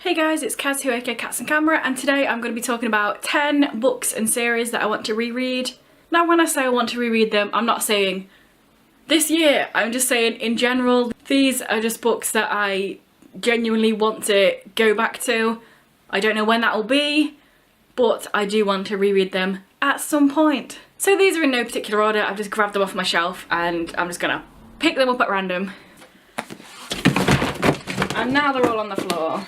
Hey guys, it's Kaz here, aka Cats and Camera, and today I'm going to be talking about 10 books and series that I want to reread. Now when I say I want to reread them, I'm not saying this year, I'm just saying in general. These are just books that I genuinely want to go back to. I don't know when that will be, but I do want to reread them at some point. So these are in no particular order, I've just grabbed them off my shelf and I'm just going to pick them up at random. And now they're all on the floor.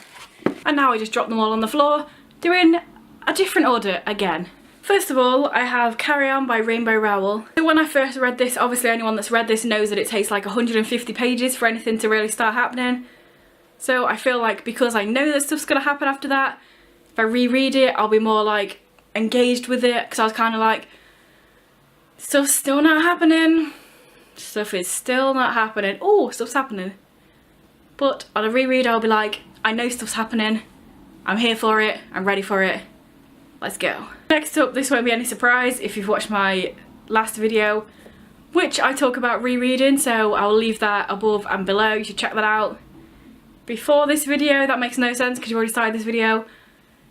And now I just drop them all on the floor. They're in a different order again. First of all, I have Carry On by Rainbow Rowell. So when I first read this, obviously anyone that's read this knows that it takes like 150 pages for anything to really start happening. So I feel like because I know that stuff's gonna happen after that, if I reread it, I'll be more like engaged with it, because I was kind of like, stuff's still not happening. Stuff is still not happening. Oh, stuff's happening. But on a reread, I'll be like, I know stuff's happening, I'm here for it, I'm ready for it, let's go. Next up, this won't be any surprise if you've watched my last video, which I talk about rereading, so I'll leave that above and below, you should check that out. Before this video, that makes no sense because you've already started this video.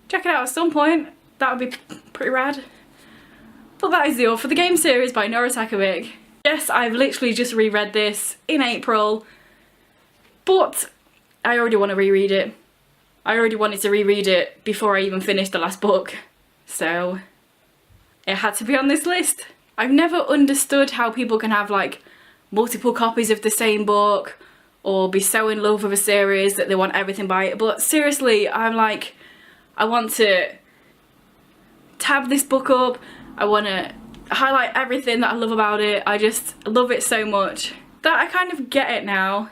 Check it out at some point, that would be pretty rad. But that is the all for the game series by Nora Sakavic. Yes, I've literally just reread this in April, but I already want to reread it. I already wanted to reread it before I even finished the last book, so it had to be on this list. I've never understood how people can have like multiple copies of the same book or be so in love with a series that they want everything by it, but seriously, I'm like, I want to tab this book up, I want to highlight everything that I love about it. I just love it so much that I kind of get it now.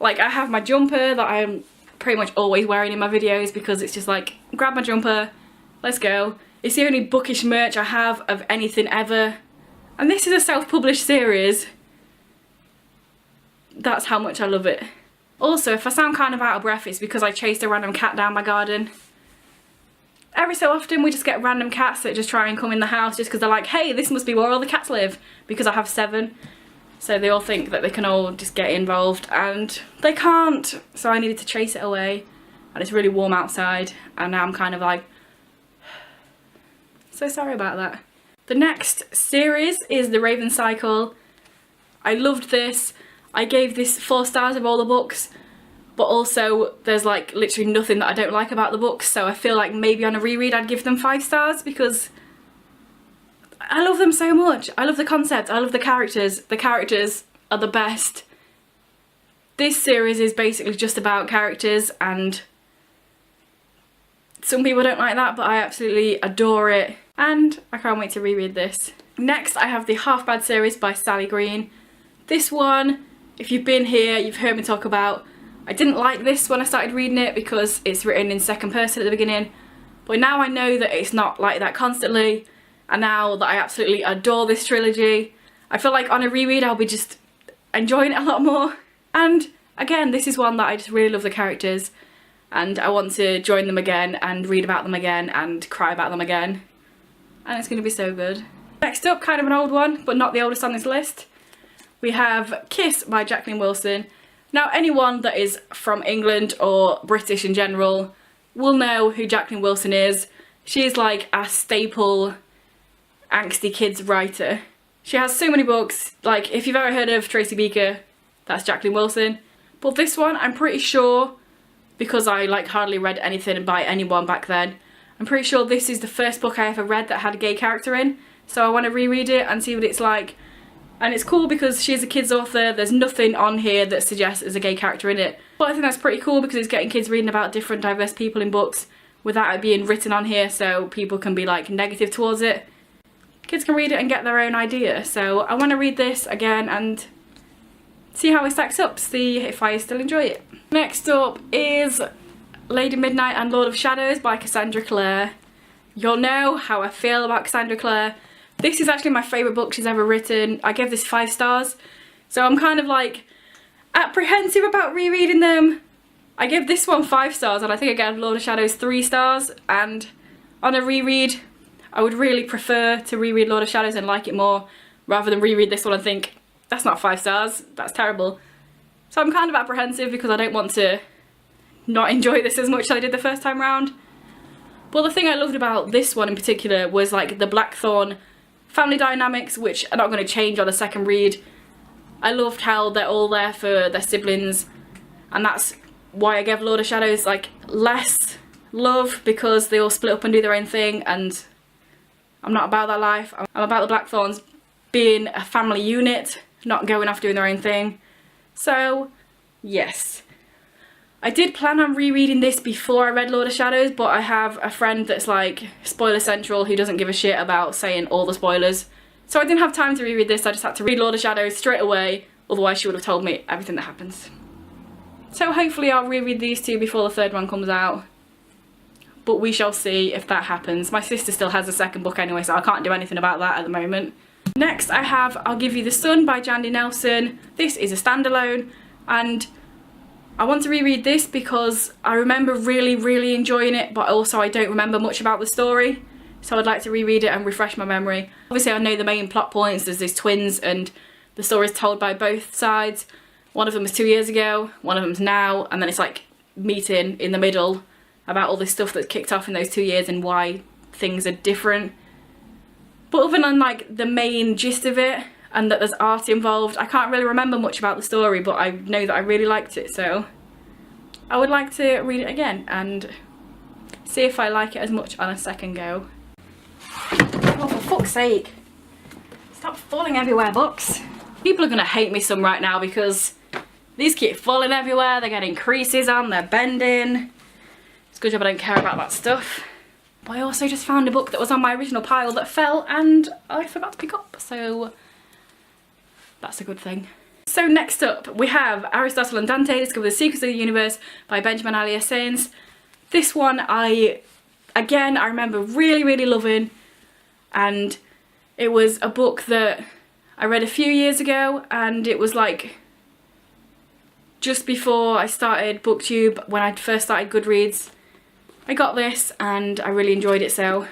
Like, I have my jumper that I'm pretty much always wearing in my videos because it's just like, grab my jumper, let's go. It's the only bookish merch I have of anything ever. And this is a self-published series. That's how much I love it. Also, if I sound kind of out of breath, it's because I chased a random cat down my garden. Every so often we just get random cats that just try and come in the house just because they're like, hey, this must be where all the cats live, because I have 7. So they all think that they can all just get involved and they can't. So I needed to chase it away, and it's really warm outside and now I'm kind of like, so sorry about that. The next series is The Raven Cycle. I loved this. I gave this 4 stars of all the books, but also there's like literally nothing that I don't like about the books, so I feel like maybe on a reread I'd give them 5 stars because I love them so much. I love the concept, I love the characters. The characters are the best. This series is basically just about characters, and some people don't like that, but I absolutely adore it. And I can't wait to reread this. Next, I have the Half Bad series by Sally Green. This one, if you've been here, you've heard me talk about. I didn't like this when I started reading it because it's written in second person at the beginning, but now I know that it's not like that constantly. And now that I absolutely adore this trilogy, I feel like on a reread I'll be just enjoying it a lot more. And again, this is one that I just really love the characters and I want to join them again and read about them again and cry about them again. And it's going to be so good. Next up, kind of an old one, but not the oldest on this list, we have Kiss by Jacqueline Wilson. Now anyone that is from England or British in general will know who Jacqueline Wilson is. She is like a staple angsty kids writer. She has so many books, like if you've ever heard of Tracy Beaker, that's Jacqueline Wilson. But this one, I'm pretty sure, because I like hardly read anything by anyone back then, I'm pretty sure this is the first book I ever read that had a gay character in, so I want to reread it and see what it's like. And it's cool because she's a kids author, there's nothing on here that suggests there's a gay character in it. But I think that's pretty cool because it's getting kids reading about different diverse people in books without it being written on here so people can be like negative towards it. Kids can read it and get their own idea, so I want to read this again and see how it stacks up, see if I still enjoy it. Next up is Lady Midnight and Lord of Shadows by Cassandra Clare. You'll know how I feel about Cassandra Clare. This is actually my favourite book she's ever written. I gave this 5 stars, so I'm kind of like apprehensive about rereading them. I gave this one 5 stars and I think I gave Lord of Shadows 3 stars, and on a reread I would really prefer to reread Lord of Shadows and like it more rather than reread this one and think, that's not 5 stars, that's terrible. So I'm kind of apprehensive because I don't want to not enjoy this as much as I did the first time round. But the thing I loved about this one in particular was like the Blackthorn family dynamics, which are not going to change on a second read. I loved how they're all there for their siblings, and that's why I gave Lord of Shadows like less love, because they all split up and do their own thing, and I'm not about that life. I'm about the Blackthorns being a family unit, not going off doing their own thing. So yes. I did plan on rereading this before I read Lord of Shadows, but I have a friend that's like spoiler central who doesn't give a shit about saying all the spoilers. So I didn't have time to reread this, I just had to read Lord of Shadows straight away, otherwise she would have told me everything that happens. So hopefully I'll reread these two before the third one comes out. But we shall see if that happens. My sister still has a second book anyway, so I can't do anything about that at the moment. Next I have I'll Give You the Sun by Jandy Nelson. This is a standalone, and I want to reread this because I remember really enjoying it, but also I don't remember much about the story. So I'd like to reread it and refresh my memory. Obviously I know the main plot points, there's these twins and the story is told by both sides. One of them was 2 years ago, one of them's now, and then it's like meeting in the middle about all this stuff that's kicked off in those 2 years and why things are different. But other than like the main gist of it, and that there's art involved, I can't really remember much about the story, but I know that I really liked it, so I would like to read it again and see if I like it as much on a second go. Oh, for fuck's sake. Stop falling everywhere, books. People are gonna hate me some right now because these keep falling everywhere, they're getting creases on, they're bending. It's a good job I don't care about that stuff. But I also just found a book that was on my original pile that fell and I forgot to pick up, so that's a good thing. So next up we have Aristotle and Dante Discover the Secrets of the Universe by Benjamin Alias Sainz. This one I remember really loving, and it was a book that I read a few years ago, and it was like just before I started BookTube, when I first started Goodreads. I got this and I really enjoyed it, so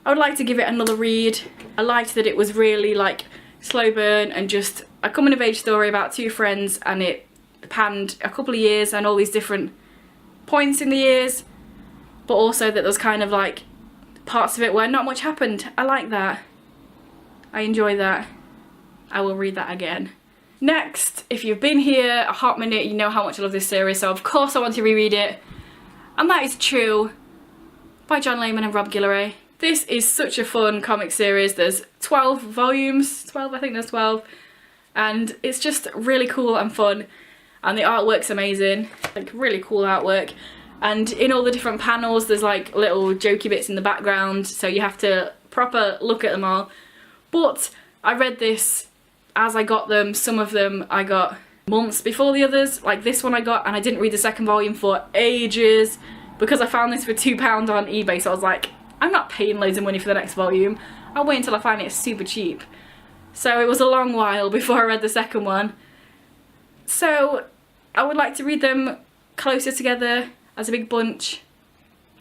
I would like to give it another read. I liked that it was really like slow burn and just a coming of age story about two friends, and it panned a couple of years and all these different points in the years, but also that there's kind of like parts of it where not much happened. I like that. I enjoy that. I will read that again. Next, if you've been here a hot minute, you know how much I love this series, so of course I want to reread it. And that is True by John Layman and Rob Guillory. This is such a fun comic series. There's 12 volumes, 12, I think there's 12. And it's just really cool and fun. And the artwork's amazing, like really cool artwork. And in all the different panels, there's like little jokey bits in the background, so you have to proper look at them all. But I read this as I got them. Some of them I got months before the others. Like this one I got, and I didn't read the second volume for ages because I found this for £2 on eBay, so I was like, I'm not paying loads of money for the next volume. I'll wait until I find it super cheap. So it was a long while before I read the second one. So I would like to read them closer together as a big bunch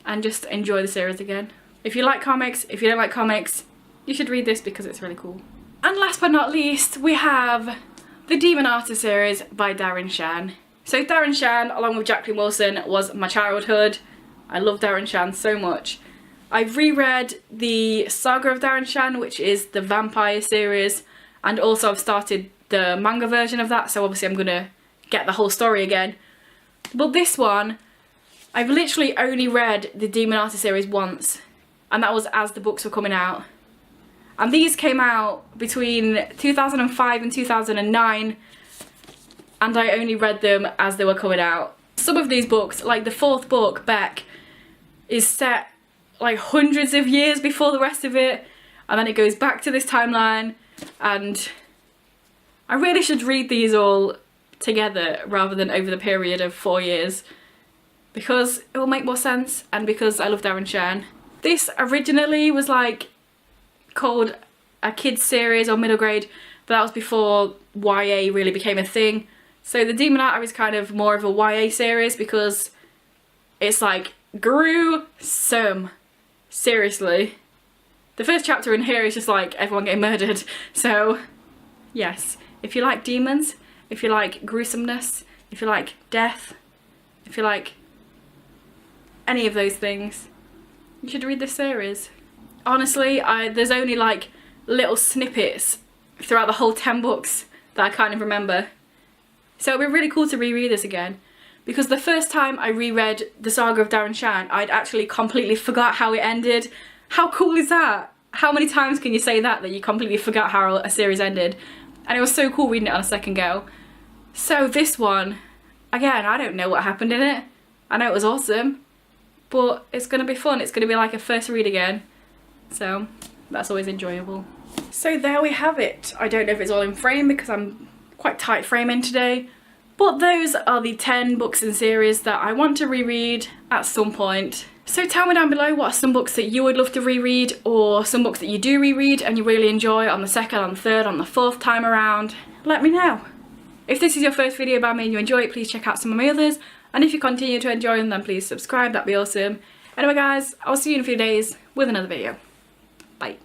and just enjoy the series again. If you like comics, if you don't like comics, you should read this because it's really cool. And last but not least, we have the Demon Artist series by Darren Shan. So Darren Shan, along with Jacqueline Wilson, was my childhood. I love Darren Shan so much. I've reread the Saga of Darren Shan, which is the vampire series, and also I've started the manga version of that, so obviously I'm gonna get the whole story again. But this one, I've literally only read the Demon Artist series once, and that was as the books were coming out. And these came out between 2005 and 2009, and I only read them as they were coming out. Some of these books, like the fourth book, Beck, is set like hundreds of years before the rest of it, and then it goes back to this timeline, and I really should read these all together rather than over the period of 4 years, because it will make more sense, and because I love Darren Shan. This originally was like called a kids series or middle grade, but that was before YA really became a thing. So the Demon Artist is kind of more of a YA series because it's like gruesome. Seriously. The first chapter in here is just like everyone getting murdered. So yes, if you like demons, if you like gruesomeness, if you like death, if you like any of those things, you should read this series. Honestly, there's only like little snippets throughout the whole 10 books that I kind of remember. So it'd be really cool to reread this again, because the first time I reread the Saga of Darren Shan, I'd actually completely forgot how it ended. How cool is that? How many times can you say that you completely forgot how a series ended? And it was so cool reading it on a second go. So this one, again, I don't know what happened in it. I know it was awesome, but it's going to be fun. It's going to be like a first read again. So that's always enjoyable. So there we have it. I don't know if it's all in frame because I'm quite tight framing today, but those are the 10 books in series that I want to reread at some point. So tell me down below what are some books that you would love to reread, or some books that you do reread and you really enjoy on the second, on the third, on the fourth time around. Let me know. If this is your first video by me and you enjoy it, please check out some of my others. And if you continue to enjoy them, then please subscribe, that'd be awesome. Anyway guys, I'll see you in a few days with another video. Bye.